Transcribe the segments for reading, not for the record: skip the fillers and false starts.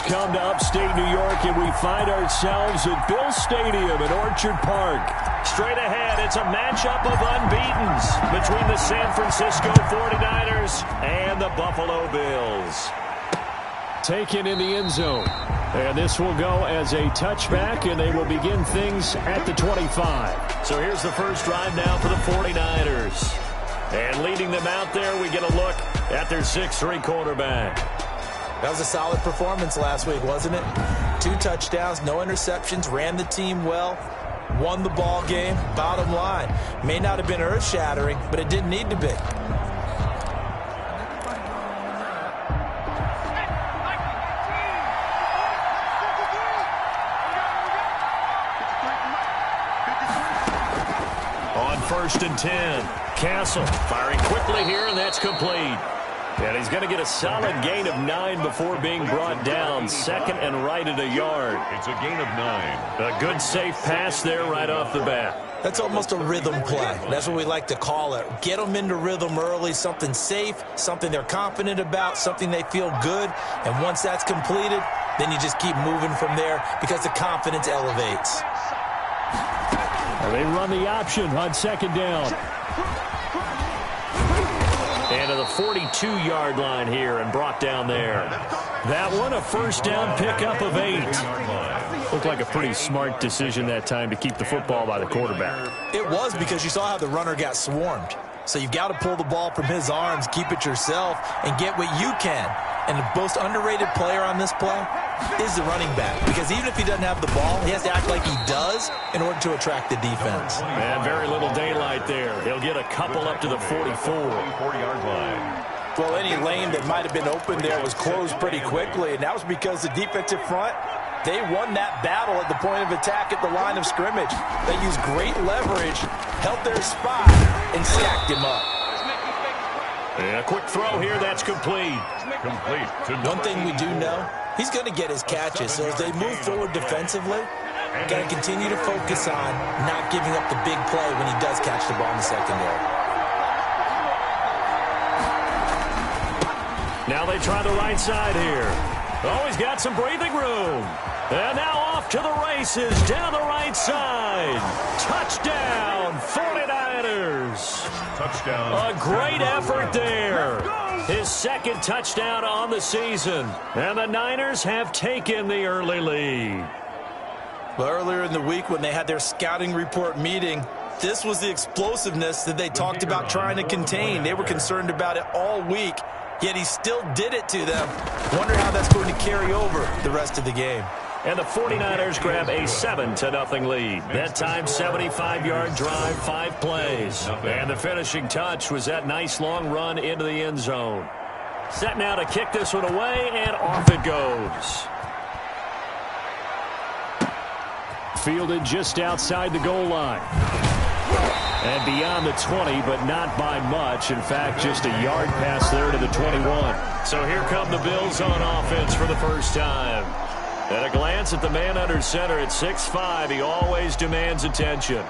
come to upstate New York, and we find ourselves at Bill Stadium in Orchard Park. Straight ahead, it's a matchup of unbeatens between the San Francisco 49ers and the Buffalo Bills. Taken in the end zone. And this will go as a touchback, and they will begin things at the 25. So here's the first drive now for the 49ers. And leading them out there, we get a look at their 6'3" quarterback. That was a solid performance last week, wasn't it? 2 touchdowns, no interceptions, ran the team well, won the ball game. Bottom line, may not have been earth-shattering, but it didn't need to be. On 1st and 10, Castle firing quickly here, and that's complete. And he's going to get a solid gain of 9 before being brought down. Second and right at a yard. It's a gain of 9. A good safe pass there right off the bat. That's almost a rhythm play. That's what we like to call it. Get them into rhythm early, something safe, something they're confident about, something they feel good. And once that's completed, then you just keep moving from there because the confidence elevates. And they run the option on 2nd down. And to the 42-yard line here and brought down there. That one, a first down pickup of 8. Looked like a pretty smart decision that time to keep the football by the quarterback. It was, because you saw how the runner got swarmed. So you've got to pull the ball from his arms, keep it yourself, and get what you can. And the most underrated player on this play is the running back. Because even if he doesn't have the ball, he has to act like he does in order to attract the defense. And very little daylight there. He'll get a couple up to the 44. 40-yard line. Well, any lane that might have been open there was closed pretty quickly, and that was because the defensive front, they won that battle at the point of attack at the line of scrimmage. They used great leverage, held their spot, and stacked him up. And a quick throw here, that's complete. One thing we do know, he's going to get his catches, so as they move forward defensively, got to continue to focus on not giving up the big play when he does catch the ball in the secondary. Now they try the right side here. Oh, he's got some breathing room. And now off to the races down the right side. Touchdown, 49ers. Touchdown. A great effort there. His 2nd touchdown on the season. And the Niners have taken the early lead. Well, earlier in the week when they had their scouting report meeting, this was the explosiveness that they talked about trying to contain. They were concerned about it all week, yet he still did it to them. Wonder how that's going to carry over the rest of the game. And the 49ers grab a 7-0 lead. That time, 75-yard drive, 5 plays. And the finishing touch was that nice long run into the end zone. Set now to kick this one away, and off it goes. Fielded just outside the goal line. And beyond the 20, but not by much. In fact, just a yard pass there to the 21. So here come the Bills on offense for the first time. At a glance at the man under center at 6'5", he always demands attention.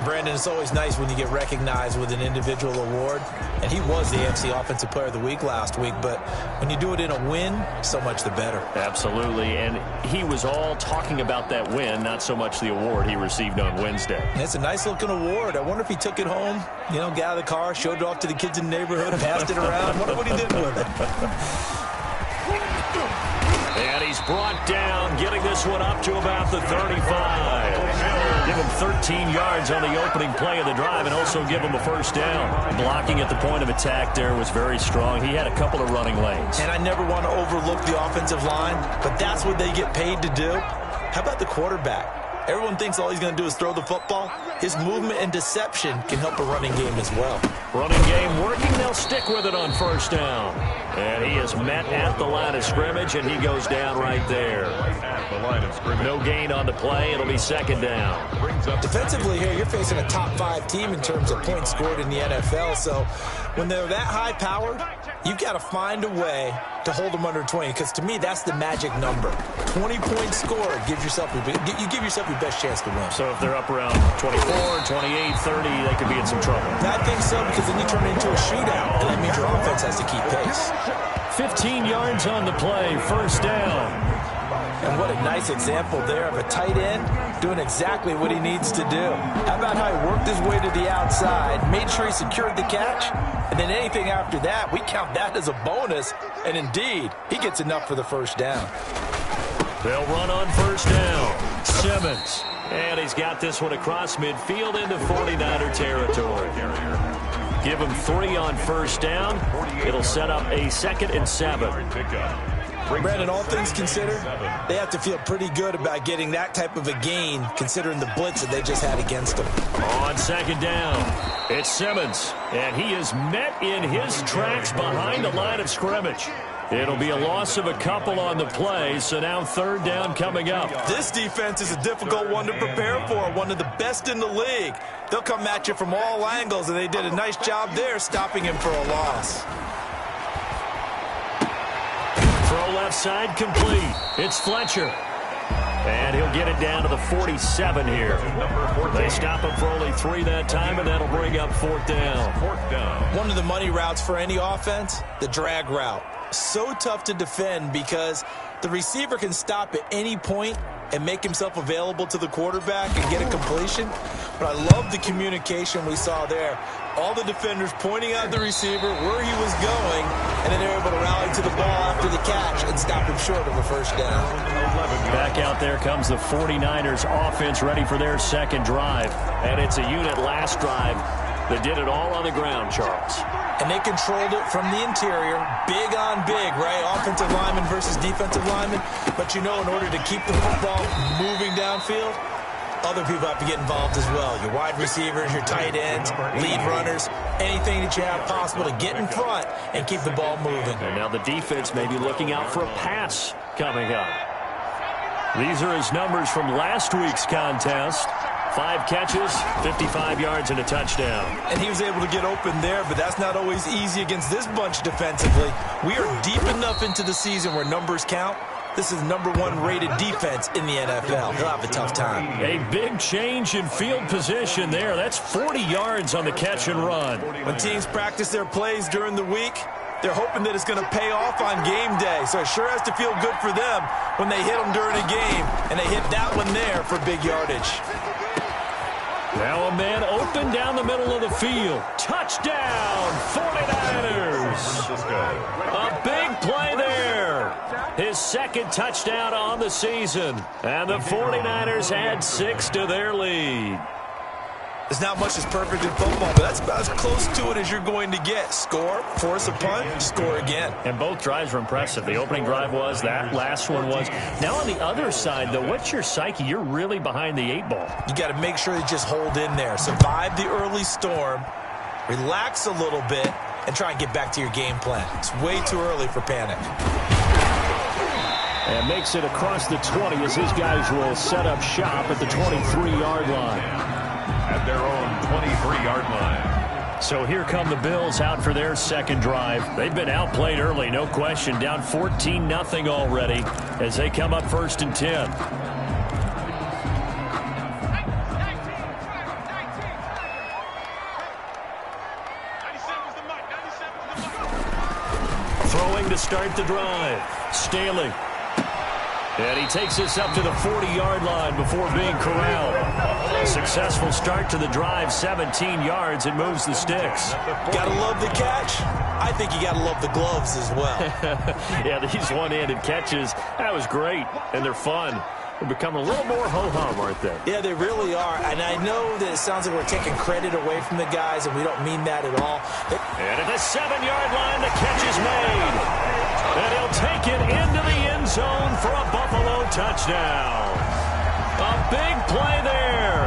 Brandon, it's always nice when you get recognized with an individual award. And he was the AFC Offensive Player of the Week last week. But when you do it in a win, so much the better. Absolutely. And he was all talking about that win, not so much the award he received on Wednesday. And it's a nice-looking award. I wonder if he took it home, you know, got out of the car, showed it off to the kids in the neighborhood, passed it around. Wonder what he did with it. And he's brought down, getting this one up to about the 35. Give him 13 yards on the opening play of the drive and also give him a first down. Blocking at the point of attack there was very strong. He had a couple of running lanes. And I never want to overlook the offensive line, but that's what they get paid to do. How about the quarterback? Everyone thinks all he's going to do is throw the football. His movement and deception can help a running game as well. Running game working. They'll stick with it on first down. And he is met at the line of scrimmage, and he goes down right there. No gain on the play. It'll be second down. Defensively here, you're facing a top-5 team in terms of points scored in the NFL. So when they're that high-powered, you've got to find a way to hold them under 20, because to me, that's the magic number. 20 points scored, you give yourself your best chance to win. So if they're up around 24, 28, 30, they could be in some trouble. I think so, because then you turn it into a shootout, and that means your offense has to keep pace. 15 yards on the play, first down. And what a nice example there of a tight end doing exactly what he needs to do. How about how he worked his way to the outside, made sure he secured the catch, and then anything after that, we count that as a bonus. And indeed, he gets enough for the first down. They'll run on first down. Simmons. And he's got this one across midfield into 49er territory. Give him 3 on first down. It'll set up a 2nd and 7. Brandon, all things considered, they have to feel pretty good about getting that type of a gain, considering the blitz that they just had against them. On 2nd down, it's Simmons, and he is met in his tracks behind the line of scrimmage. It'll be a loss of a couple on the play, so now 3rd down coming up. This defense is a difficult one to prepare for, one of the best in the league. They'll come at you from all angles, and they did a nice job there stopping him for a loss. Throw left side complete. It's Fletcher. And he'll get it down to the 47 here. They stop him for only 3 that time, and that'll bring up 4th down. One of the money routes for any offense, the drag route. So tough to defend because the receiver can stop at any point and make himself available to the quarterback and get a completion. But I love the communication we saw there. All the defenders pointing out the receiver, where he was going, and then they're able to rally to the ball after the catch and stop him short of a first down. Back out there comes the 49ers offense ready for their 2nd drive. And it's a unit last drive that did it all on the ground, Charles. And they controlled it from the interior, big on big, right? Offensive lineman versus defensive lineman. But you know, in order to keep the football moving downfield, other people have to get involved as well. Your wide receivers, your tight ends, lead runners, anything that you have possible to get in front and keep the ball moving. And now the defense may be looking out for a pass coming up. These are his numbers from last week's contest. 5 catches, 55 yards, and a touchdown. And he was able to get open there, but that's not always easy against this bunch defensively. We are deep enough into the season where numbers count. This is the #1 rated defense in the NFL. He'll have a tough time. A big change in field position there. That's 40 yards on the catch and run. When teams practice their plays during the week, they're hoping that it's going to pay off on game day. So it sure has to feel good for them when they hit them during a game. And they hit that one there for big yardage. Now a man open down the middle of the field. Touchdown, 49ers. A big play there. His 2nd touchdown on the season. And the 49ers add 6 to their lead. There's not much that's perfect in football, but that's about as close to it as you're going to get. Score, force a punt, score again. And both drives were impressive. The opening drive was, that last one was. Now on the other side, though, what's your psyche? You're really behind the 8 ball. You got to make sure you just hold in there. Survive the early storm, relax a little bit, and try and get back to your game plan. It's way too early for panic. And makes it across the 20 as his guys will set up shop at the 23-yard line. At their own 23-yard line. So here come the Bills out for their 2nd drive. They've been outplayed early, no question. Down 14-0 already as they come up 1st and 10. Throwing to start the drive. Staley. And he takes us up to the 40-yard line before being corralled. A successful start to the drive, 17 yards, and moves the sticks. Gotta love the catch. I think you gotta love the gloves as well. Yeah, these one-handed catches, that was great, and they're fun. They're becoming a little more ho-hum, aren't they? Yeah, they really are. And I know that it sounds like we're taking credit away from the guys, and we don't mean that at all. And at the 7-yard line, the catch is made. And he'll take it into the end zone for a Buffalo touchdown. A big play there.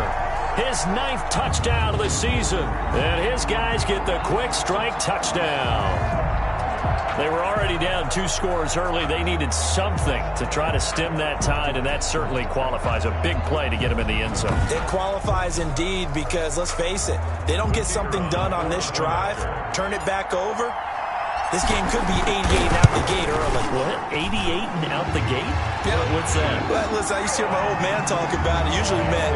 His 9th touchdown of the season. And his guys get the quick strike touchdown. They were already down 2 scores early. They needed something to try to stem that tide, and that certainly qualifies. A big play to get him in the end zone. It qualifies indeed because, let's face it, they don't get something done on this drive, turn it back over, this game could be 88 and out the gate early. What? 88 and out the gate? Yeah. What's that? Well, listen, I used to hear my old man talk about it. Usually meant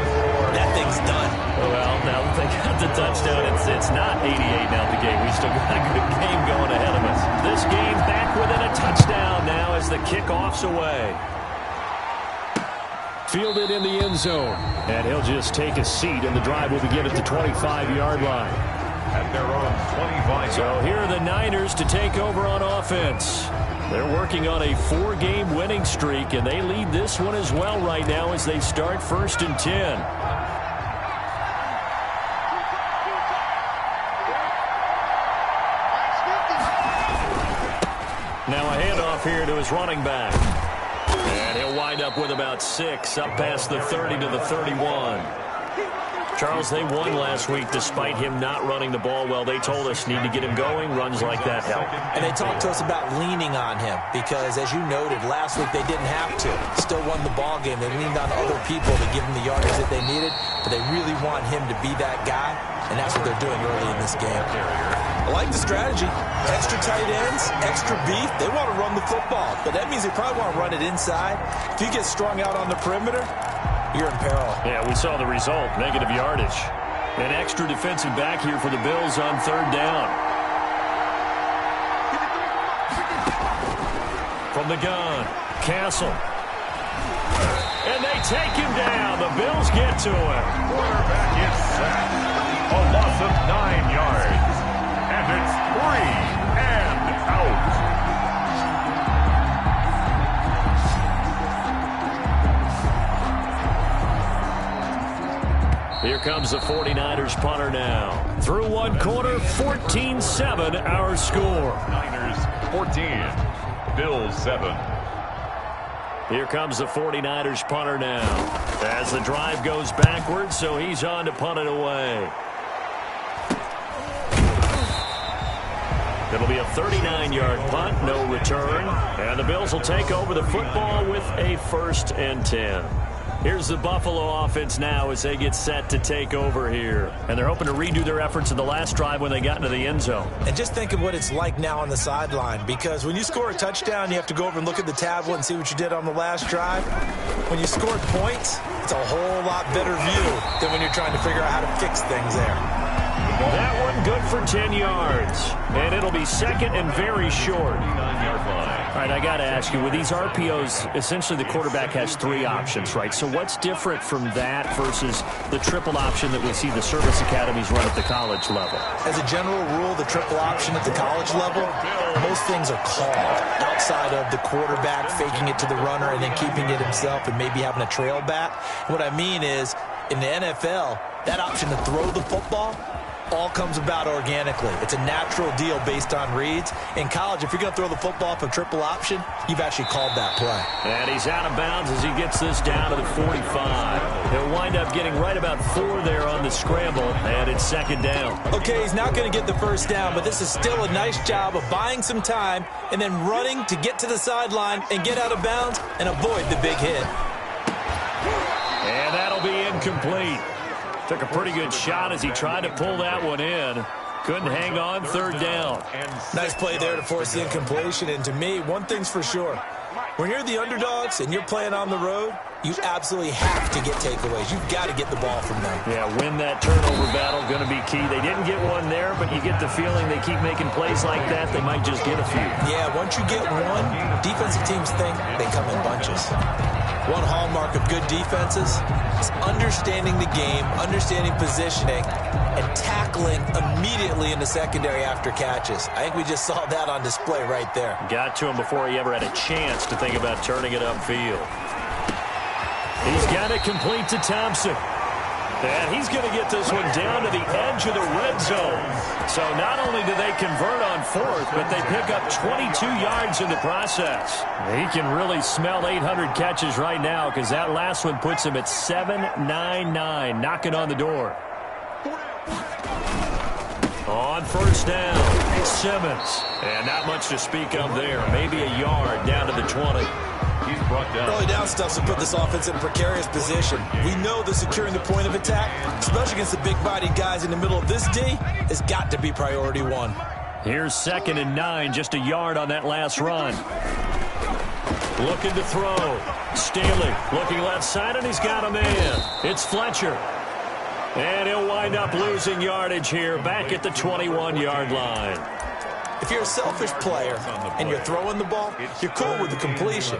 that thing's done. Well, now that they got the touchdown, it's not 88 and out the gate. We still got a good game going ahead of us. This game back within a touchdown now as the kickoff's away. Fielded in the end zone. And he'll just take a seat, and the drive will begin at the 25-yard line. At their own 25. So here are the Niners to take over on offense. They're working on a 4-game winning streak, and they lead this one as well right now as they start 1st and 10. Now a handoff here to his running back. And he'll wind up with about 6, up past the 30 to the 31. Charles, they won last week despite him not running the ball well. They told us need to get him going. Runs like that help. And they talked to us about leaning on him because, as you noted, last week they didn't have to. Still won the ball game. They leaned on other people to give them the yardage that they needed, but they really want him to be that guy, and that's what they're doing early in this game. I like the strategy. Extra tight ends, extra beef. They want to run the football, but that means they probably want to run it inside. If you get strung out on the perimeter, you're in peril. Yeah, we saw the result, negative yardage. An extra defensive back here for the Bills on 3rd down. From the gun, Castle. And they take him down. The Bills get to him. Quarterback is sacked. A loss of 9 yards. And it's 3 and out. Here comes the 49ers punter now. Through one quarter, 14-7 our score. Niners 14, Bills 7. Here comes the 49ers punter now. As the drive goes backwards, so he's on to punt it away. It'll be a 39-yard punt, no return. And the Bills will take over the football with a 1st and 10. Here's the Buffalo offense now as they get set to take over here. And they're hoping to redo their efforts in the last drive when they got into the end zone. And just think of what it's like now on the sideline, because when you score a touchdown, you have to go over and look at the tablet and see what you did on the last drive. When you scored points, it's a whole lot better view than when you're trying to figure out how to fix things there. That one good for 10 yards. And it'll be 2nd and very short. 9-yard line. All right, I got to ask you, with these RPOs, essentially the quarterback has 3 options, right? So what's different from that versus the triple option that we see the service academies run at the college level? As a general rule, the triple option at the college level, most things are called outside of the quarterback faking it to the runner and then keeping it himself and maybe having a trail back. What I mean is, in the NFL, that option to throw the football all comes about organically. It's a natural deal based on reads. In college, if you're going to throw the football off a triple option, you've actually called that play. And he's out of bounds as he gets this down to the 45. He'll wind up getting right about 4 there on the scramble, and it's 2nd down. Okay, he's not going to get the 1st down, but this is still a nice job of buying some time and then running to get to the sideline and get out of bounds and avoid the big hit. And that'll be incomplete. Took a pretty good shot as he tried to pull that one in. Couldn't hang on, 3rd down. Nice play there to force the incompletion. And to me, one thing's for sure. When you're the underdogs and you're playing on the road, you absolutely have to get takeaways. You've got to get the ball from them. Yeah, win that turnover battle, going to be key. They didn't get one there, but you get the feeling they keep making plays like that, they might just get a few. Yeah, once you get one, defensive teams think they come in bunches. One hallmark of good defenses is understanding the game, understanding positioning, and tackling immediately in the secondary after catches. I think we just saw that on display right there. Got to him before he ever had a chance to think about turning it upfield. He's got it complete to Thompson. And he's going to get this one down to the edge of the red zone. So not only do they convert on 4th, but they pick up 22 yards in the process. He can really smell 800 catches right now because that last one puts him at 799, knocking on the door. On 1st down, Simmons. And not much to speak of there. Maybe a yard down to the 20. He's brought down. Early down stuff to put this offense in a precarious position. We know that securing the point of attack, especially against the big-bodied guys in the middle of this D, has got to be priority 1. Here's 2nd and 9, just a yard on that last run. Looking to throw. Staley looking left side, and he's got a man. It's Fletcher. And he'll wind up losing yardage here back at the 21-yard line. If you're a selfish player and you're throwing the ball, you're cool with the completion.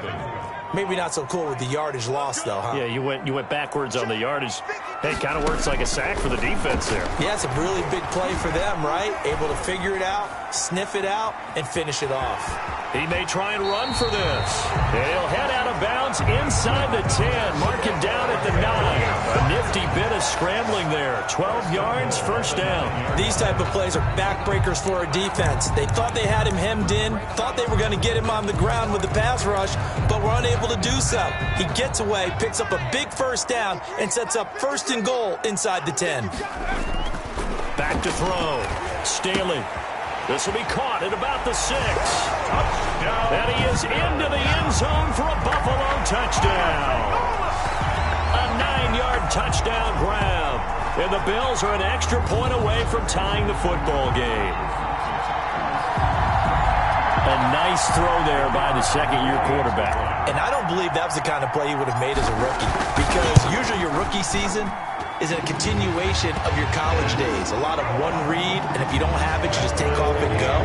Maybe not so cool with the yardage loss, though, huh? Yeah, you went backwards on the yardage. Hey, it kind of works like a sack for the defense there. Yeah, it's a really big play for them, right? Able to figure it out, sniff it out, and finish it off. He may try and run for this. And he'll head out of bounds inside the 10. Mark him down at the 9. A nifty bit of scrambling there. 12 yards, first down. These type of plays are backbreakers for our defense. They thought they had him hemmed in, thought they were going to get him on the ground with the pass rush, but were unable to do so. He gets away, picks up a big first down, and sets up first and goal inside the 10. Back to throw. Staley. This will be caught at about the 6. Touchdown. And he is into the end zone for a Buffalo touchdown. A 9-yard touchdown grab. And the Bills are an extra point away from tying the football game. A nice throw there by the second-year quarterback. And I don't believe that was the kind of play he would have made as a rookie, because usually your rookie season is a continuation of your college days. A lot of one read, and if you don't have it, you just take off and go.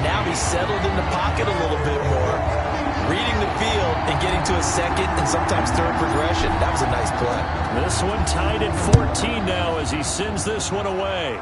Now he's settled in the pocket a little bit more, reading the field and getting to a second and sometimes third progression. That was a nice play. This one tied at 14 now as he sends this one away.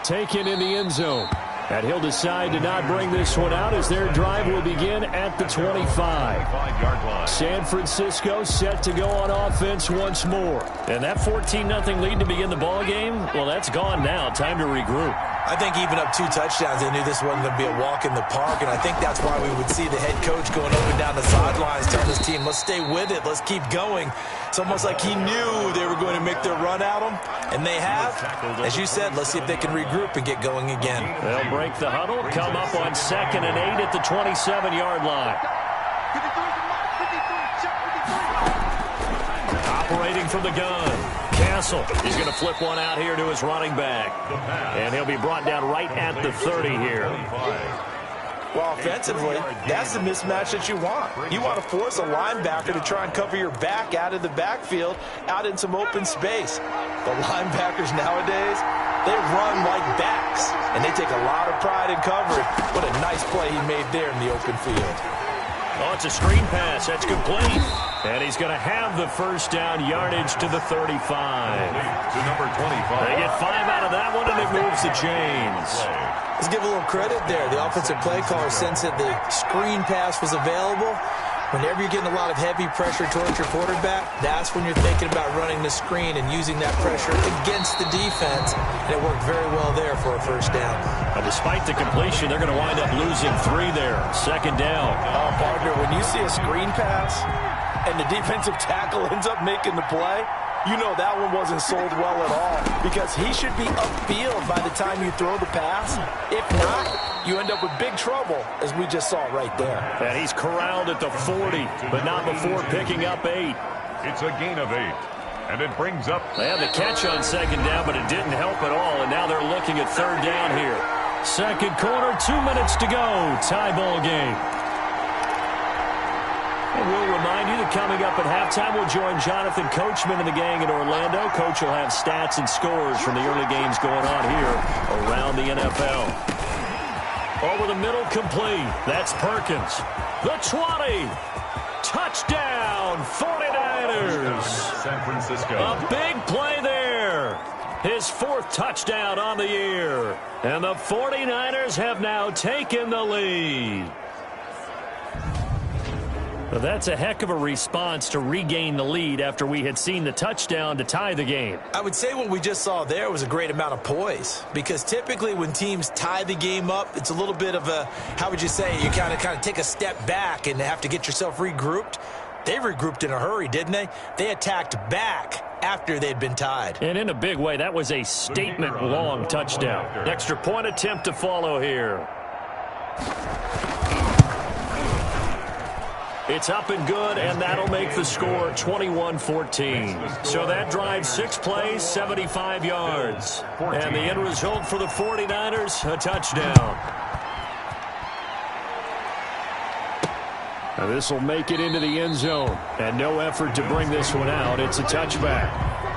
Taken in the end zone. And he'll decide to not bring this one out as their drive will begin at the 25. San Francisco set to go on offense once more. And that 14-0 lead to begin the ball game, well, that's gone now. Time to regroup. I think even up 2 touchdowns, they knew this wasn't going to be a walk in the park, and I think that's why we would see the head coach going up and down the sidelines telling his team, let's stay with it, let's keep going. It's almost like he knew they were going to make their run at him, and they have. As you said, let's see if they can regroup and get going again. They'll break the huddle, come up on 2nd and 8 at the 27-yard line. Operating from the gun. Castle. He's going to flip one out here to his running back. And he'll be brought down right at the 30 here. Well, offensively, that's the mismatch that you want. You want to force a linebacker to try and cover your back out of the backfield, out in some open space. The linebackers nowadays, they run like backs, and they take a lot of pride in covering. What a nice play he made there in the open field. Oh, it's a screen pass. That's complete. And he's going to have the first down, yardage to the 35. To number 25. They get 5 out of that one, and it moves the chains. Let's give a little credit there. The offensive play caller sensed that the screen pass was available. Whenever you're getting a lot of heavy pressure towards your quarterback, that's when you're thinking about running the screen and using that pressure against the defense. And it worked very well there for a first down. Now, despite the completion, they're going to wind up losing 3 there. Second down. Oh, partner, when you see a screen pass and the defensive tackle ends up making the play, you know that one wasn't sold well at all, because he should be upfield by the time you throw the pass. If not, you end up with big trouble, as we just saw right there. And he's corralled at the 40, but not before picking up 8. It's a gain of 8. And it brings up... They had the catch on second down, but it didn't help at all, and now they're looking at third down here. Second quarter, 2 minutes to go. Tie ball game. And we'll remind you that coming up at halftime, we'll join Jonathan Coachman and the gang in Orlando. Coach will have stats and scores from the early games going on here around the NFL. Over the middle, complete. That's Perkins. The 20. Touchdown, 49ers. San Francisco. A big play there. His 4th touchdown on the year. And the 49ers have now taken the lead. Well, that's a heck of a response to regain the lead after we had seen the touchdown to tie the game. I would say what we just saw there was a great amount of poise, because typically when teams tie the game up, it's a little bit of a, how would you say, you kind of take a step back and have to get yourself regrouped. They regrouped in a hurry, didn't they? They attacked back after they'd been tied. And in a big way, that was a statement-long touchdown. Extra point attempt to follow here. It's up and good, and that'll make the score 21-14. So that drives 6 plays, 75 yards. And the end result for the 49ers, a touchdown. Now this will make it into the end zone. And no effort to bring this one out. It's a touchback.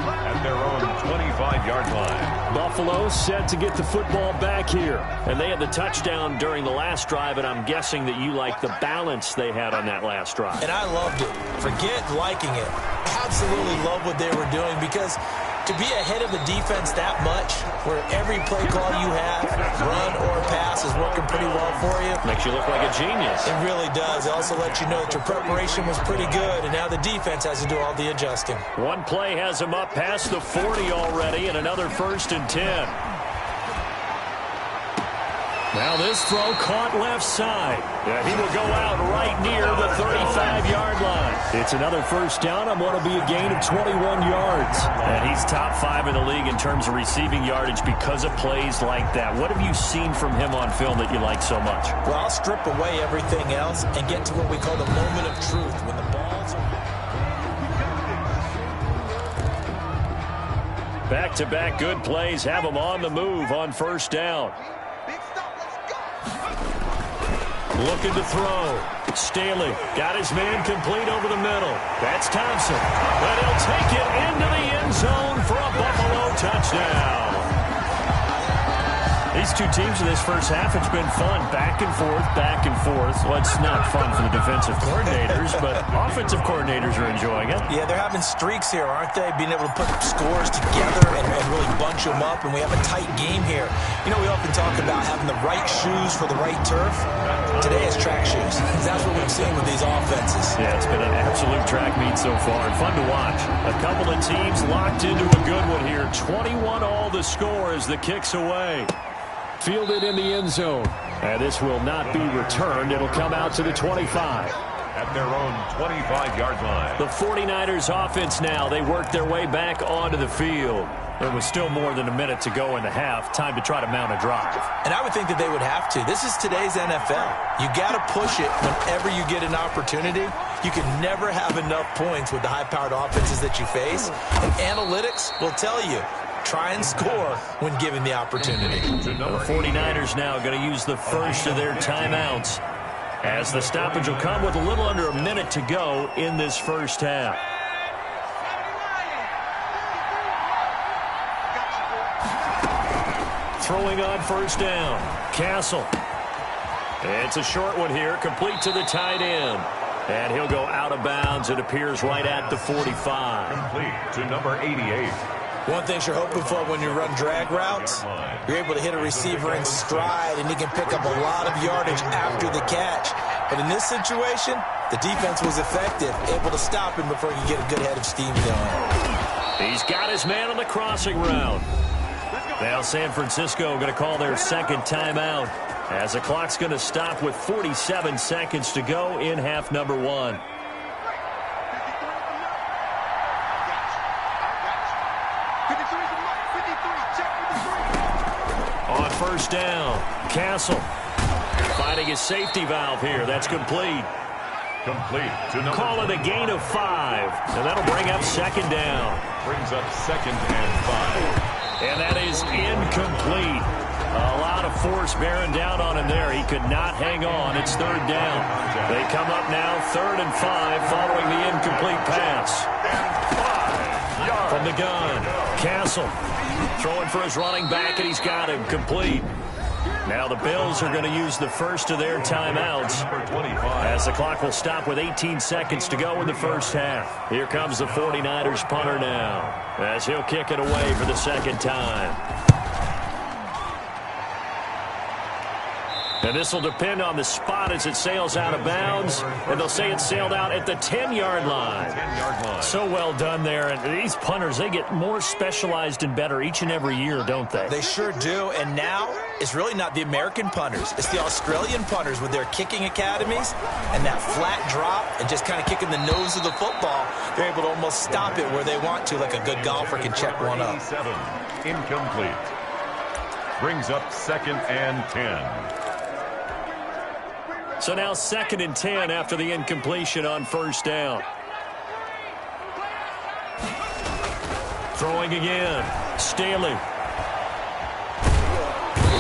at their own 25-yard line. Buffalo set to get the football back here. And they had the touchdown during the last drive, and I'm guessing that you like the balance they had on that last drive. And I loved it. Forget liking it. Absolutely love what they were doing, because to be ahead of the defense that much, where every play call you have, run or pass, is working pretty well for you. Makes you look like a genius. It really does. It also lets you know that your preparation was pretty good, and now the defense has to do all the adjusting. One play has him up past the 40 already, and another 1st and 10. Now this throw caught left side. Yeah, he will go out right near the 35-yard line. It's another first down on what will be a gain of 21 yards. And he's top 5 in the league in terms of receiving yardage because of plays like that. What have you seen from him on film that you like so much? Well, I'll strip away everything else and get to what we call the moment of truth, when the balls are... Back-to-back good plays have him on the move on first down. Looking to throw. Staley got his man complete over the middle. That's Thompson. But he'll take it into the end zone for a Buffalo touchdown. These two teams in this first half, it's been fun. Back and forth, back and forth. Well, it's not fun for the defensive coordinators, but offensive coordinators are enjoying it. Yeah, they're having streaks here, aren't they? Being able to put scores together and really bunch them up, and we have a tight game here. You know, we often talk about having the right shoes for the right turf. Today is track shoes. That's what we've seen with these offenses. Yeah, it's been an absolute track meet so far, and fun to watch. A couple of teams locked into a good one here. 21 all the score as the kick's away. Fielded in the end zone. And this will not be returned. It'll come out to the 25. At their own 25-yard line. The 49ers offense now. They work their way back onto the field. There was still more than a minute to go in the half. Time to try to mount a drive. And I would think that they would have to. This is today's NFL. You got to push it whenever you get an opportunity. You can never have enough points with the high-powered offenses that you face. And analytics will tell you, try and score when given the opportunity. The 49ers now going to use the first of their timeouts, as the stoppage will come with a little under a minute to go in this first half. Throwing on first down. Castle. It's a short one here, complete to the tight end. And he'll go out of bounds, it appears, right at the 45. Complete to number 88. One thing you're hoping for when you run drag routes, you're able to hit a receiver in stride, and he can pick up a lot of yardage after the catch. But in this situation, the defense was effective, able to stop him before he could get a good head of steam going. He's got his man on the crossing route. Now San Francisco going to call their second timeout, as the clock's going to stop with 47 seconds to go in half number 1. On first down, Castle finding his safety valve here. That's complete. Complete to number... Call it a gain of 5, and that'll bring up second down. Brings up 2nd and 5. And that is incomplete. A lot of force bearing down on him there. He could not hang on. It's third down. They come up now 3rd and 5 following the incomplete pass. From the gun, Castle throwing for his running back, and he's got him complete. Now the Bills are going to use the first of their timeouts, as the clock will stop with 18 seconds to go in the first half. Here comes the 49ers punter now, as he'll kick it away for the second time. And this will depend on the spot as it sails out of bounds. And they'll say it sailed out at the 10-yard line. So well done there. And these punters, they get more specialized and better each and every year, don't they? They sure do. And now it's really not the American punters. It's the Australian punters with their kicking academies and that flat drop and just kind of kicking the nose of the football. They're able to almost stop it where they want to, like a good golfer can check one up. Incomplete. Brings up 2nd and 10. So now 2nd and 10 after the incompletion on first down. Throwing again. Staley.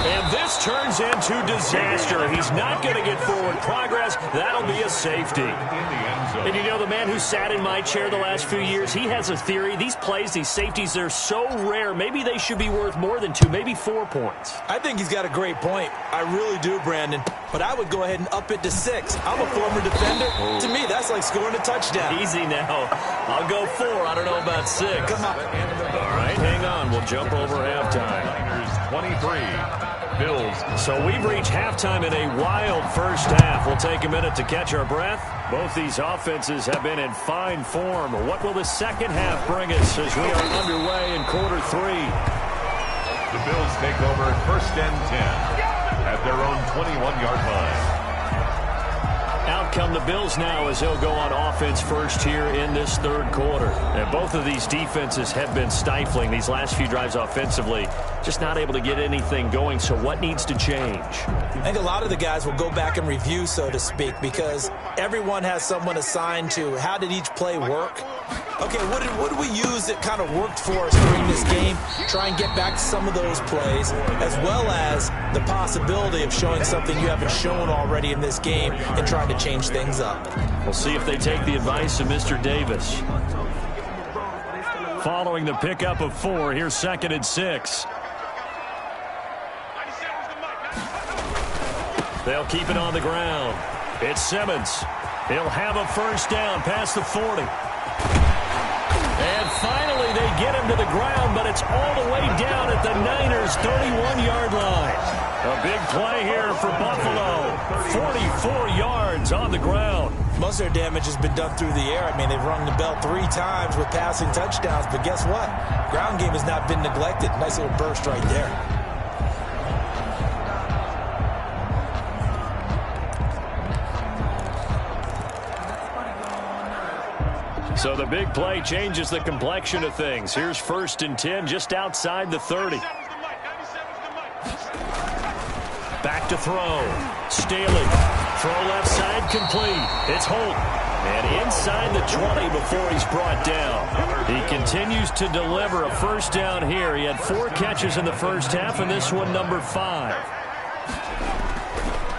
And this turns into disaster. He's not going to get forward progress. That'll be a safety. And you know, the man who sat in my chair the last few years, he has a theory. These plays, these safeties, they're so rare. Maybe they should be worth more than 2, maybe 4 points. I think he's got a great point. I really do, Brandon. But I would go ahead and up it to 6. I'm a former defender. To me, that's like scoring a touchdown. Easy now. I'll go 4. I don't know about 6. Come on. All right, hang on. We'll jump over halftime. 23. Bills. So we've reached halftime in a wild first half. We'll take a minute to catch our breath. Both these offenses have been in fine form. What will the second half bring us as we are underway in quarter 3? The Bills take over 1st and 10 at their own 21-yard line. Out come the Bills now as they'll go on offense first here in this third quarter. And both of these defenses have been stifling these last few drives offensively. Just not able to get anything going. So what needs to change? I think a lot of the guys will go back and review, so to speak, because everyone has someone assigned to how did each play work. Okay, what did we use that kind of worked for us during this game? Try and get back to some of those plays, as well as the possibility of showing something you haven't shown already in this game and trying to change things up. We'll see if they take the advice of Mr. Davis. Following the pickup of 4, here's 2nd and 6. They'll keep it on the ground. It's Simmons. He'll have a first down past the 40. And finally, they get him to the ground, but it's all the way down at the Niners' 31-yard line. A big play here for Buffalo. 44 yards on the ground. Most of their damage has been done through the air. I mean, they've rung the bell 3 times with passing touchdowns, but guess what? Ground game has not been neglected. Nice little burst right there. So the big play changes the complexion of things. Here's 1st and 10 just outside the 30. Back to throw. Staley. Throw left side complete. It's Holt. And inside the 20 before he's brought down. He continues to deliver a first down here. He had 4 catches in the first half, and this one number 5.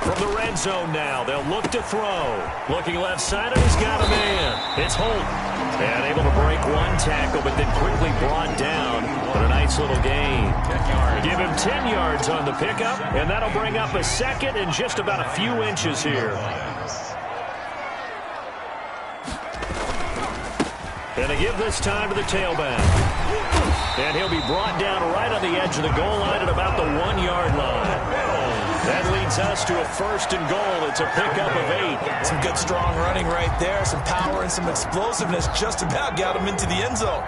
From the red zone now, they'll look to throw. Looking left side, and he's got a man. It's Holt. And able to break 1 tackle, but then quickly brought down. But a nice little gain. Give him 10 yards on the pickup, and that'll bring up a 2nd and just about a few inches here. And to give this time to the tailback. And he'll be brought down right on the edge of the goal line at about the 1-yard line. That leads us to a 1st and goal. It's a pickup of 8. Some good, strong running right there. Some power and some explosiveness just about got him into the end zone.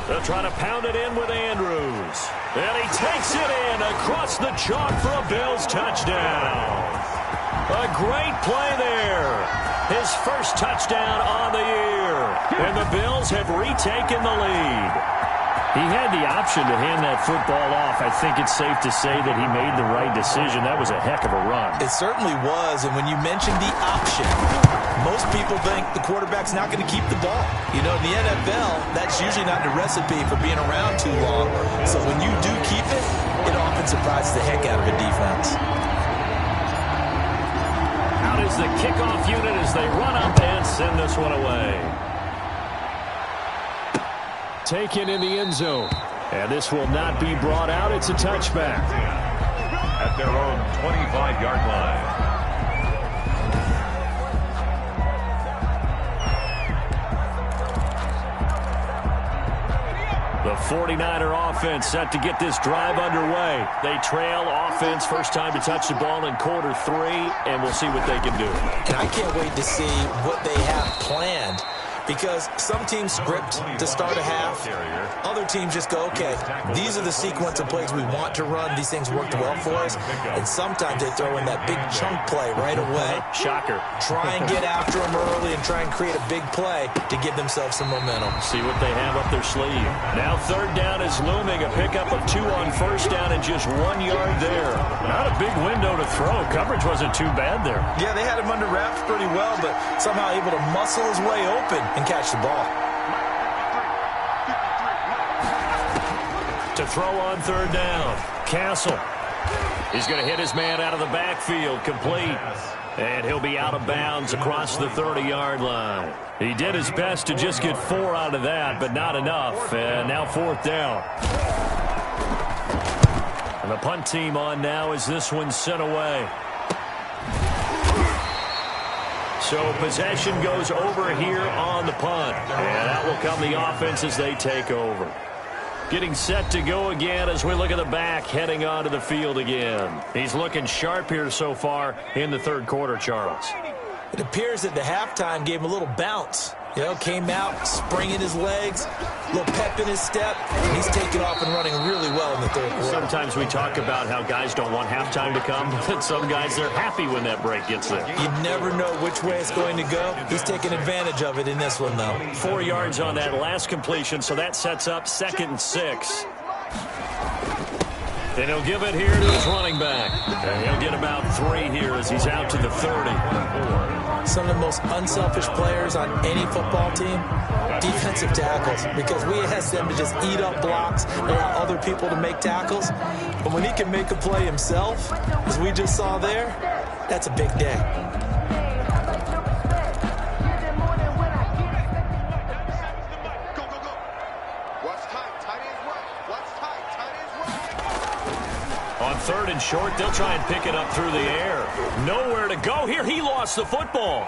They'll try to pound it in with Andrews. And he takes it in across the chalk for a Bills touchdown. A great play there. His first touchdown on the year. And the Bills have retaken the lead. He had the option to hand that football off. I think it's safe to say that he made the right decision. That was a heck of a run. It certainly was, and when you mentioned the option, most people think the quarterback's not going to keep the ball. You know, in the NFL, that's usually not the recipe for being around too long. So when you do keep it, it often surprises the heck out of a defense. Out is the kickoff unit as they run up and send this one away. Taken in the end zone. And this will not be brought out. It's a touchback. At their own 25-yard line. The 49er offense set to get this drive underway. They trail offense first time to touch the ball in quarter 3, and we'll see what they can do. And I can't wait to see what they have planned. Because some teams script to start a half. Other teams just go, okay, these are the sequence of plays we want to run. These things worked well for us. And sometimes they throw in that big chunk play right away. Shocker. Try and get after them early and try and create a big play to give themselves some momentum. See what they have up their sleeve. Now 3rd down is looming. A pickup of 2 on 1st down and just 1 yard there. Not a big window to throw. Coverage wasn't too bad there. Yeah, they had him under wraps pretty well, but somehow able to muscle his way open and catch the ball. throw on third down. Castle. He's going to hit his man out of the backfield, complete. And he'll be out of bounds across the 30-yard line. He did his best to just get 4 out of that, but not enough. And now fourth down. And the punt team on now as this one's sent away. So possession goes over here on the punt. And out will come the offense as they take over. Getting set to go again as we look at the back, heading onto the field again. He's looking sharp here so far in the third quarter, Charles. It appears that the halftime gave him a little bounce. You know, came out, springing his legs, a little pep in his step, and he's taking off and running really well in the third quarter. Sometimes we talk about how guys don't want halftime to come, but some guys, they're happy when that break gets there. You never know which way it's going to go. He's taking advantage of it in this one, though. 4 yards on that last completion, so that sets up 2nd and 6. And he'll give it here to his running back. And he'll get about 3 here as he's out to the 30. Some of the most unselfish players on any football team, defensive tackles, because we ask them to just eat up blocks, allow other people to make tackles. But when he can make a play himself, as we just saw there, that's a big day. On 3rd and short, they'll try and pick it up through the air. Nowhere to go here. He lost the football.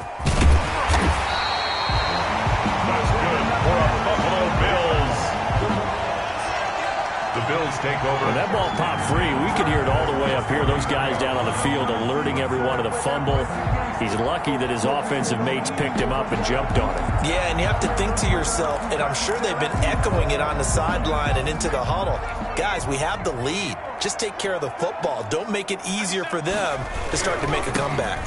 That's good for a Buffalo Bills. The Bills take over. When that ball popped free, we could hear it all the way up here. Those guys down on the field alerting everyone of the fumble. He's lucky that his offensive mates picked him up and jumped on it. Yeah, and you have to think to yourself, and I'm sure they've been echoing it on the sideline and into the huddle. Guys, we have the lead. Just take care of the football. Don't make it easier for them to start to make a comeback.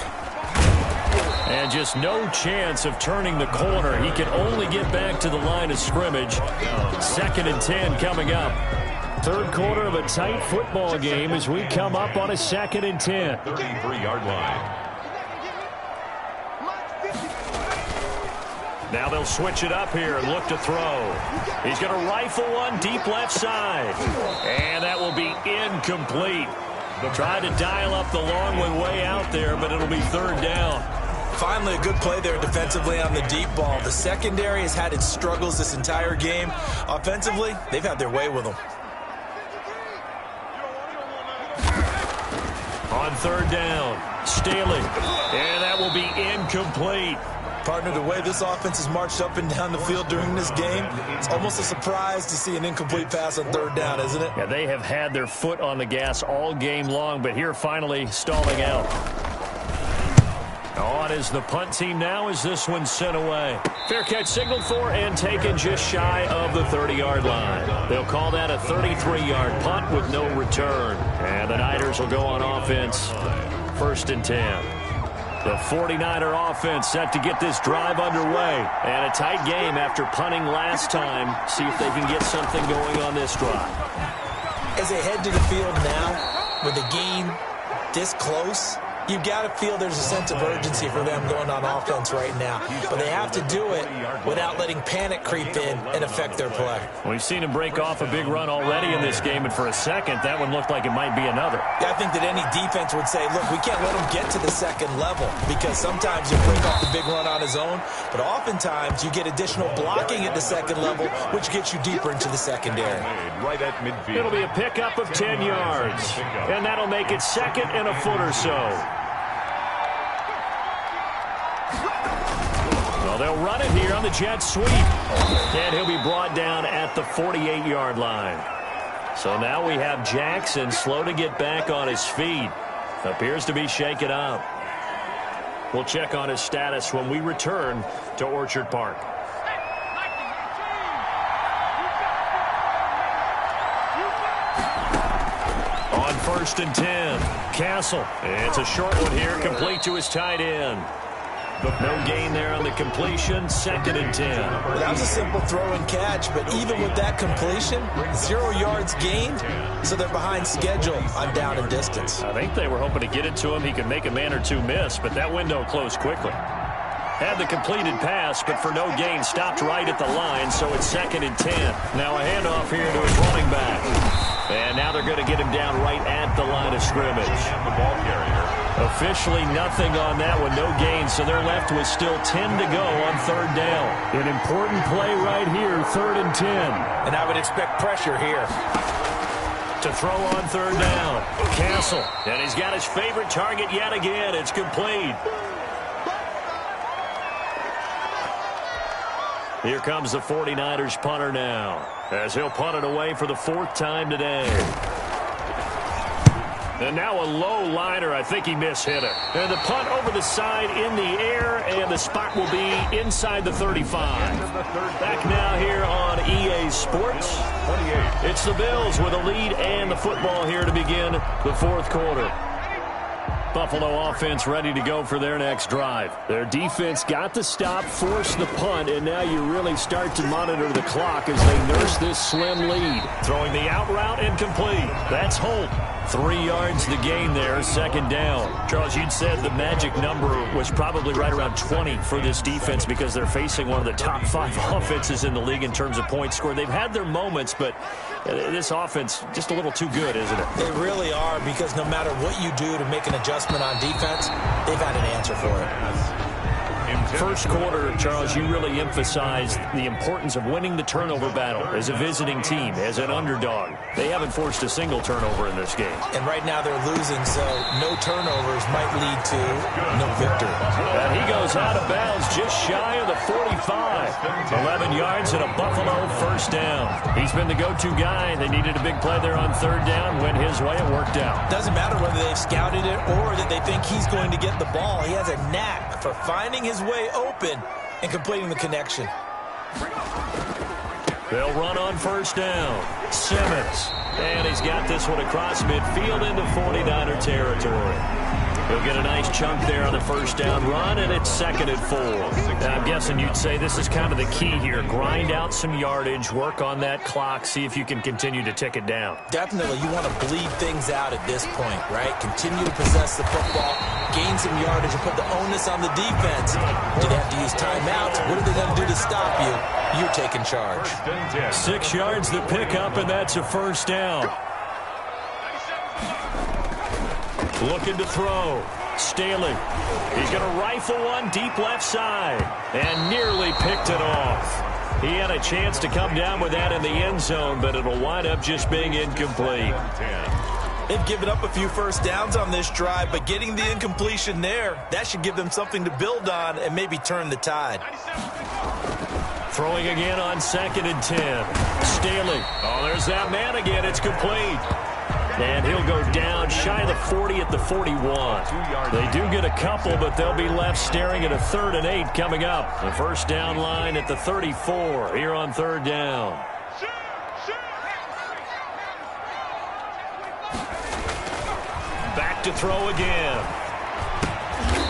And just no chance of turning the corner. He can only get back to the line of scrimmage. 2nd and 10 coming up. Third quarter of a tight football game as we come up on a 2nd and 10. 33-yard line. Now they'll switch it up here and look to throw. He's going to rifle one deep left side. And that will be incomplete. Tried to dial up the long one way out there, but it'll be 3rd down. Finally, a good play there defensively on the deep ball. The secondary has had its struggles this entire game. Offensively, they've had their way with them. On 3rd down, Staley. And that will be incomplete. Partner, the way this offense has marched up and down the field during this game, it's almost a surprise to see an incomplete pass on 3rd down, isn't it? Yeah, they have had their foot on the gas all game long, but here finally stalling out. On is the punt team now as this one's sent away. Fair catch signaled for and taken just shy of the 30-yard line. They'll call that a 33-yard punt with no return. And the Niners will go on offense. 1st and 10. The 49er offense set to get this drive underway. And a tight game after punting last time. See if they can get something going on this drive. As they head to the field now, with the game this close, you've got to feel there's a sense of urgency for them going on offense right now. But they have to do it without letting panic creep in and affect their play. We've seen him break off a big run already in this game, and for a second, that one looked like it might be another. Yeah, I think that any defense would say, look, we can't let him get to the 2nd level, because sometimes you break off the big run on his own, but oftentimes you get additional blocking at the 2nd level, which gets you deeper into the secondary. Right at midfield. It'll be a pickup of 10 yards, and that'll make it 2nd and a foot or so. Well, they'll run it here on the jet sweep. And he'll be brought down at the 48-yard line. So now we have Jackson slow to get back on his feet. Appears to be shaken up. We'll check on his status when we return to Orchard Park. On 1st and 10, Castle. It's a short one here, complete to his tight end. No gain there on the completion. 2nd and 10. Well, that was a simple throw and catch, but even with that completion, 0 yards gained, so they're behind schedule on down and distance. I think they were hoping to get it to him. He could make a man or two miss, but that window closed quickly. Had the completed pass, but for no gain, stopped right at the line, so it's 2nd and 10. Now a handoff here to his running back. And now they're going to get him down right at the line of scrimmage. The ball carrier. Officially nothing on that one, no gain, so they're left with still 10 to go on 3rd down. An important play right here, 3rd and 10. And I would expect pressure here. To throw on 3rd down, Castle. And he's got his favorite target yet again. It's complete. Here comes the 49ers punter now, as he'll punt it away for the 4th time today. And now a low liner. I think he mishit it. And the punt over the side in the air, and the spot will be inside the 35. Back now here on EA Sports. It's the Bills with a lead and the football here to begin the 4th quarter. Buffalo offense ready to go for their next drive. Their defense got the stop, forced the punt, and now you really start to monitor the clock as they nurse this slim lead. Throwing the out route incomplete. That's Holt. 3 yards the gain there, 2nd down. Charles, you'd said the magic number was probably right around 20 for this defense because they're facing one of the top 5 offenses in the league in terms of points scored. They've had their moments, but this offense just a little too good, isn't it? They really are, because no matter what you do to make an adjustment on defense, they've had an answer for it. First quarter, Charles, you really emphasized the importance of winning the turnover battle as a visiting team, as an underdog. They haven't forced a single turnover in this game. And right now they're losing, so no turnovers might lead to no victory. And he goes out of bounds just shy of the 45. 11 yards and a Buffalo 1st down. He's been the go-to guy. They needed a big play there on 3rd down. Went his way. It worked out. Doesn't matter whether they've scouted it or that they think he's going to get the ball. He has a knack for finding his way open and completing the connection. They'll run on 1st down. Simmons. And he's got this one across midfield into 49er territory. He'll get a nice chunk there on the 1st down run, and it's 2nd and 4. Now, I'm guessing you'd say this is kind of the key here. Grind out some yardage, work on that clock, see if you can continue to tick it down. Definitely, you want to bleed things out at this point, right? Continue to possess the football, gain some yardage, and put the onus on the defense. Do they have to use timeouts? What are they going to do to stop you? You're taking charge. 6 yards the pickup, and that's a 1st down. Looking to throw. Staley. He's going to rifle one deep left side. And nearly picked it off. He had a chance to come down with that in the end zone, but it'll wind up just being incomplete. They've given up a few 1st downs on this drive, but getting the incompletion there, that should give them something to build on and maybe turn the tide. Throwing again on 2nd and 10. Staley. Oh, there's that man again. It's complete. And he'll go down shy of the 40 at the 41. They do get a couple, but they'll be left staring at a 3rd and 8 coming up. The 1st down line at the 34 here on 3rd down. Back to throw again.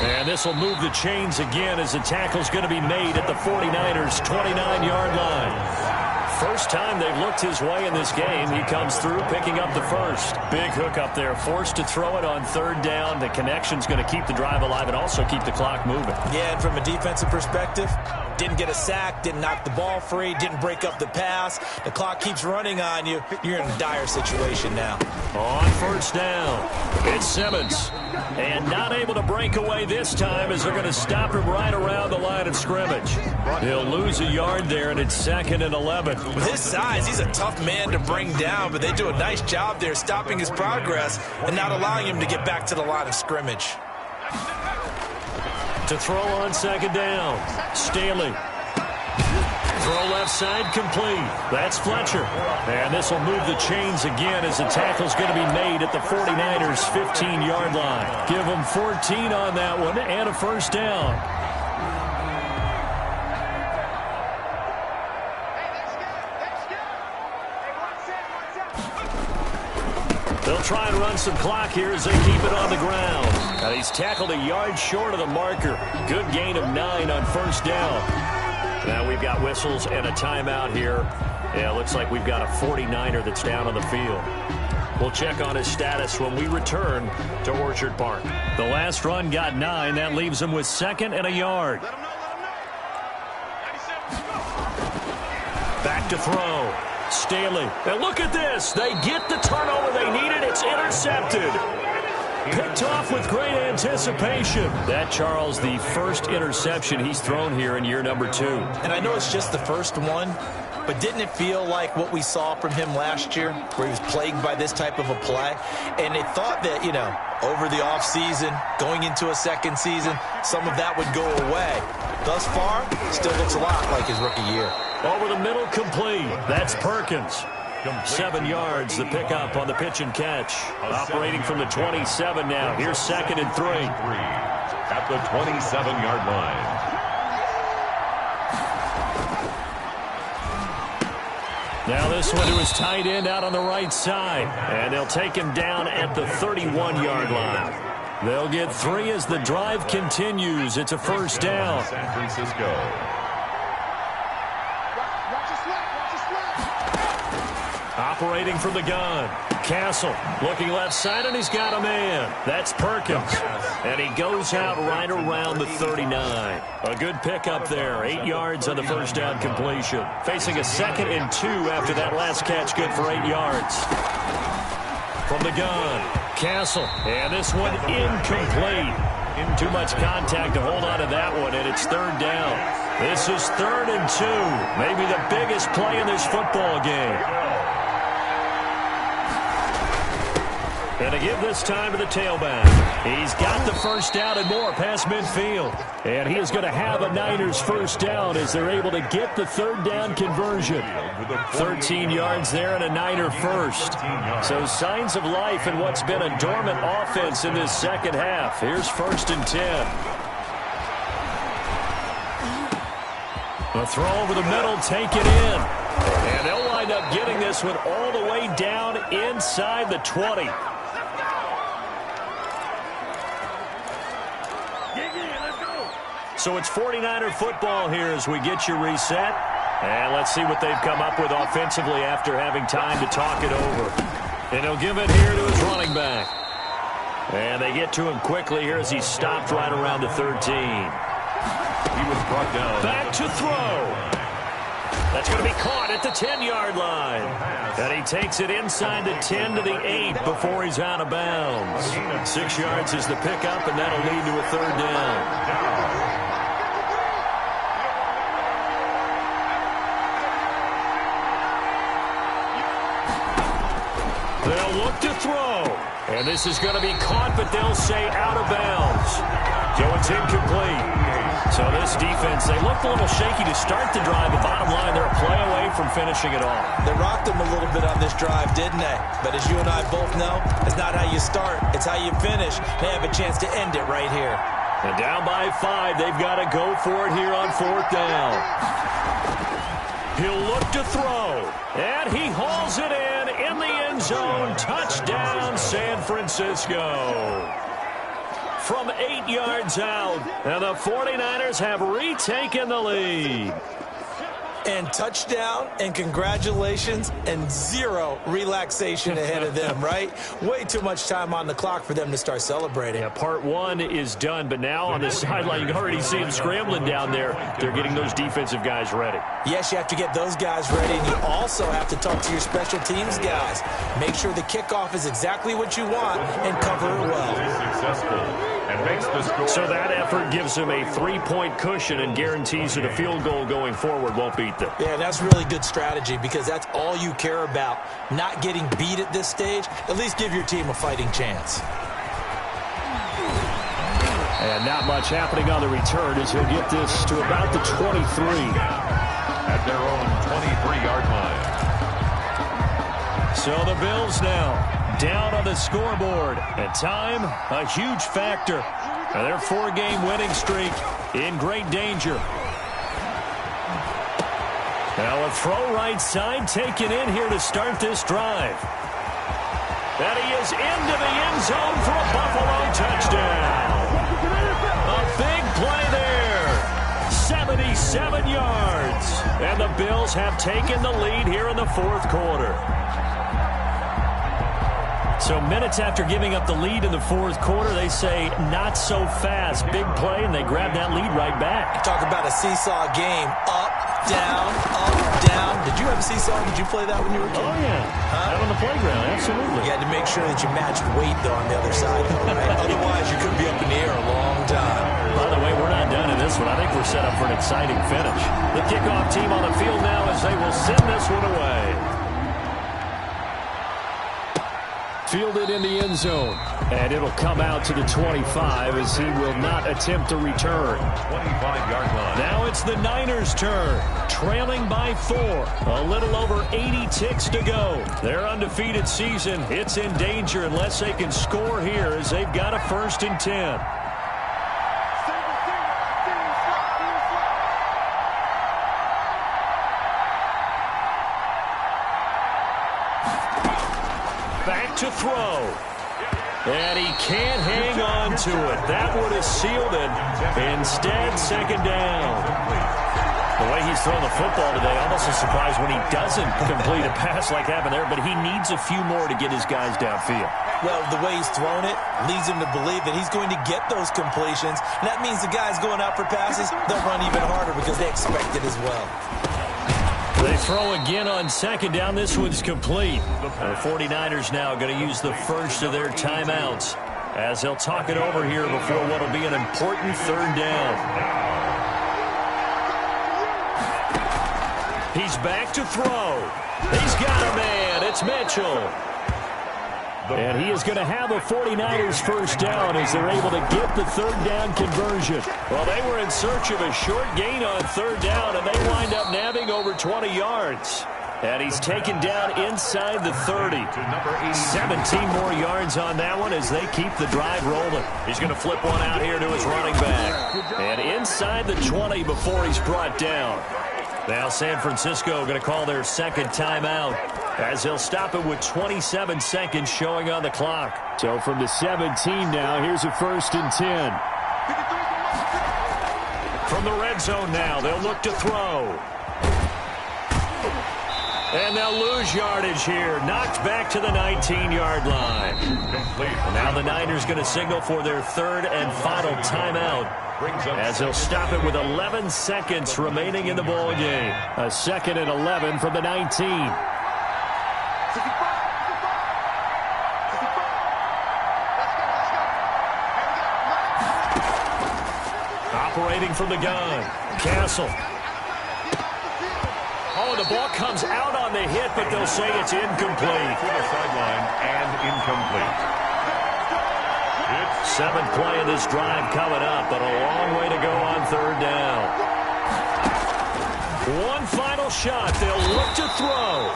And this will move the chains again as the tackle's going to be made at the 49ers' 29-yard line. First time they've looked his way in this game. He comes through picking up the 1st. Big hook up there. Forced to throw it on 3rd down. The connection's going to keep the drive alive and also keep the clock moving. Yeah, and from a defensive perspective, didn't get a sack, didn't knock the ball free, didn't break up the pass. The clock keeps running on you. You're in a dire situation now. On 1st down, it's Simmons. And not able to break away this time as they're going to stop him right around the line of scrimmage. He'll lose a yard there, and it's 2nd and 11. With his size, he's a tough man to bring down, but they do a nice job there stopping his progress and not allowing him to get back to the line of scrimmage. To throw on 2nd down, Staley. Throw left side complete. That's Fletcher. And this will move the chains again as the tackle's going to be made at the 49ers' 15-yard line. Give them 14 on that one and a 1st down. They'll try and run some clock here as they keep it on the ground. Now he's tackled a yard short of the marker. Good gain of 9 on 1st down. Now we've got whistles and a timeout here. Yeah, looks like we've got a 49er that's down on the field. We'll check on his status when we return to Orchard Park. The last run got 9. That leaves him with 2nd and a yard. Back to throw. Staley. And look at this. They get the turnover they needed. It's intercepted. Picked off with great anticipation. That, Charles, the first interception he's thrown here in year number 2. And I know it's just the first one, but didn't it feel like what we saw from him last year, where he was plagued by this type of a play? And they thought that, over the offseason, going into a second season, some of that would go away. Thus far, still looks a lot like his rookie year. Over the middle, complete. That's Perkins. 7 yards, the pickup on the pitch and catch. Operating from the 27 now. Here's 2nd and 3. At the 27-yard line. Now this one to his tight end out on the right side. And they'll take him down at the 31-yard line. They'll get 3 as the drive continues. It's a first down. San Francisco. Operating from the gun. Castle looking left side, and he's got a man. That's Perkins. And he goes out right around the 39. A good pickup there. 8 yards on the first down completion. Facing a 2nd and 2 after that last catch. Good for 8 yards. From the gun. Castle. And this one incomplete. Too much contact to hold on to that one, and it's 3rd down. This is 3rd and 2. Maybe the biggest play in this football game. And to give this time to the tailback. He's got the first down and more past midfield. And he is going to have a Niners first down as they're able to get the 3rd down conversion. 13 yards there and a Niner first. So signs of life in what's been a dormant offense in this second half. Here's 1st and 10. A throw over the middle, take it in. And they'll wind up getting this one all the way down inside the 20. So it's 49er football here as we get you reset. And let's see what they've come up with offensively after having time to talk it over. And he'll give it here to his running back. And they get to him quickly here as he's stopped right around the 13. He was brought down. Back to throw. That's going to be caught at the 10-yard line. And he takes it inside the 10 to the 8 before he's out of bounds. 6 yards is the pickup, and that'll lead to a 3rd down. They'll look to throw. And this is going to be caught, but they'll say out of bounds. So it's incomplete. So this defense, they looked a little shaky to start the drive, but bottom line, they're a play away from finishing it off. They rocked them a little bit on this drive, didn't they? But as you and I both know, it's not how you start, it's how you finish. They have a chance to end it right here. And down by 5, they've got to go for it here on 4th down. He'll look to throw, and he hauls it in the end zone. Touchdown, San Francisco. From 8 yards out, and the 49ers have retaken the lead. And touchdown, and congratulations, and 0 relaxation ahead of them, right? Way too much time on the clock for them to start celebrating. Yeah, part 1 is done, but now on the sideline, you can already see them scrambling down there. They're getting those defensive guys ready. Yes, you have to get those guys ready, and you also have to talk to your special teams guys. Make sure the kickoff is exactly what you want and cover it well. Successful. And makes the score. So that effort gives them a 3-point cushion and guarantees that a field goal going forward won't beat them. Yeah, that's really good strategy because that's all you care about. Not getting beat at this stage. At least give your team a fighting chance. And not much happening on the return as he'll get this to about the 23. At their own 23-yard line. So the Bills now down on the scoreboard. And time, a huge factor. And their 4-game winning streak in great danger. Now a throw right side taken in here to start this drive. And he is into the end zone for a Buffalo touchdown. A big play there. 77 yards. And the Bills have taken the lead here in the 4th quarter. So minutes after giving up the lead in the 4th quarter, they say not so fast. Big play, and they grab that lead right back. Talk about a seesaw game, up down, up, down. Did you ever see something? Did you play that when you were a kid? Oh, yeah. Out on the playground, absolutely. You had to make sure that you matched weight, though, on the other side, though, right? Otherwise, you could be up in the air a long time. By the way, we're not done in this one. I think we're set up for an exciting finish. The kickoff team on the field now as they will send this one away. Fielded in the end zone. And it'll come out to the 25 as he will not attempt to return. 25-yard line. Now it's the Niners' turn. Trailing by 4. A little over 80 ticks to go. Their undefeated season, it's in danger unless they can score here as they've got a 1st and 10. Back to throw. And he can't hang on to it. That would have sealed it. Instead, 2nd down. The way he's throwing the football today, almost a surprise when he doesn't complete a pass like happened there, but he needs a few more to get his guys downfield. Well, the way he's thrown it leads him to believe that he's going to get those completions. And that means the guys going out for passes, they'll run even harder because they expect it as well. They throw again on 2nd down. This one's complete. The 49ers now going to use the first of their timeouts as they'll talk it over here before what will be an important 3rd down. He's back to throw. He's got a man. It's Mitchell. And he is going to have a 49ers 1st down as they're able to get the 3rd down conversion. Well, they were in search of a short gain on 3rd down, and they wind up nabbing over 20 yards. And he's taken down inside the 30. 17 more yards on that one as they keep the drive rolling. He's going to flip one out here to his running back. And inside the 20 before he's brought down. Now San Francisco going to call their 2nd timeout as they'll stop it with 27 seconds showing on the clock. So from the 17 now, here's a 1st and 10. From the red zone now, they'll look to throw. And they'll lose yardage here. Knocked back to the 19-yard line. Now the Niners going to signal for their 3rd and final timeout as they'll stop it with 11 seconds remaining in the ball game. A 2nd and 11 from the 19. Operating from the gun, Castle. Oh, the ball comes out on the hit, but they'll say it's incomplete. To the sideline and incomplete. 7th play of this drive coming up, but a long way to go on 3rd down. One final shot. They'll look to throw.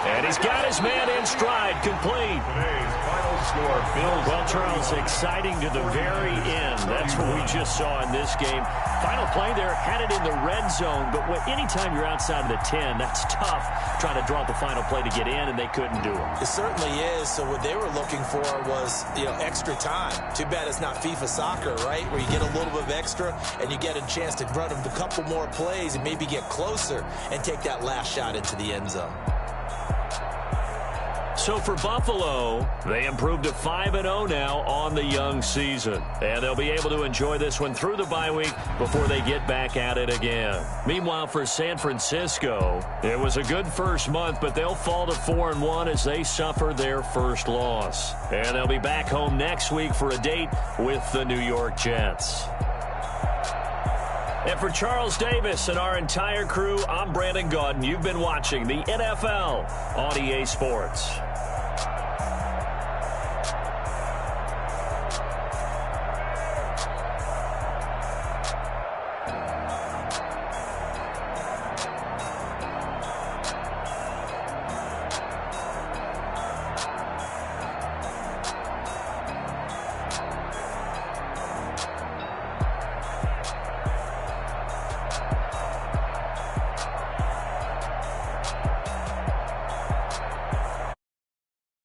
And he's got his man in stride, complete. Today's final score, Bills. Well, Charles, exciting to the very end. That's what we just saw in this game. Final play there, had it in the red zone, but anytime you're outside of the 10, that's tough trying to draw the final play to get in, and they couldn't do it. It certainly is. So what they were looking for was, extra time. Too bad it's not FIFA soccer, right, where you get a little bit of extra and you get a chance to run a couple more plays and maybe get closer and take that last shot into the end zone. So for Buffalo, they improved to 5-0 now on the young season. And they'll be able to enjoy this one through the bye week before they get back at it again. Meanwhile, for San Francisco, it was a good first month, but they'll fall to 4-1 as they suffer their first loss. And they'll be back home next week for a date with the New York Jets. And for Charles Davis and our entire crew, I'm Brandon Gaudin. You've been watching the NFL on EA Sports.